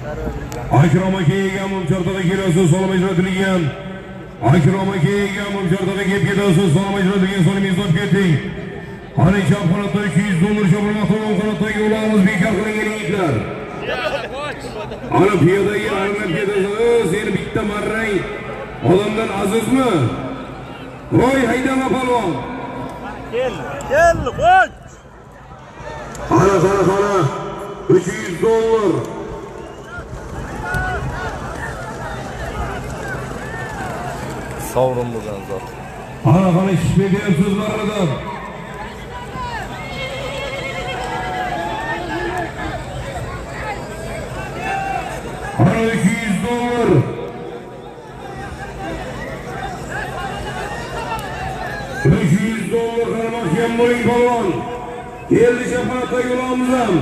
Akrom akaga mumchordada kelasiz, salom ajratilgan. Akrom akaga mumchordada kelib ketasiz, salom ajratilgan, so'ningizni olib keting. Qani chapqonatda 200 dollar shabrmoqda qanotdagi yo'lamiz bekor qilingan yigitlar. Ana piyodaga aralab ketasiz, seni bitta marrang odamdan azizmi? Voy haydama palvon. Kel, qo'y. Ana 300 dollar. Sovrin bo'lgan zot. Ana ishni bersiz baradan. Ana 200 dollar. $300 qaramoqchiyan bo'ling palvon. Keldi shafaatda yo'lamiz ham.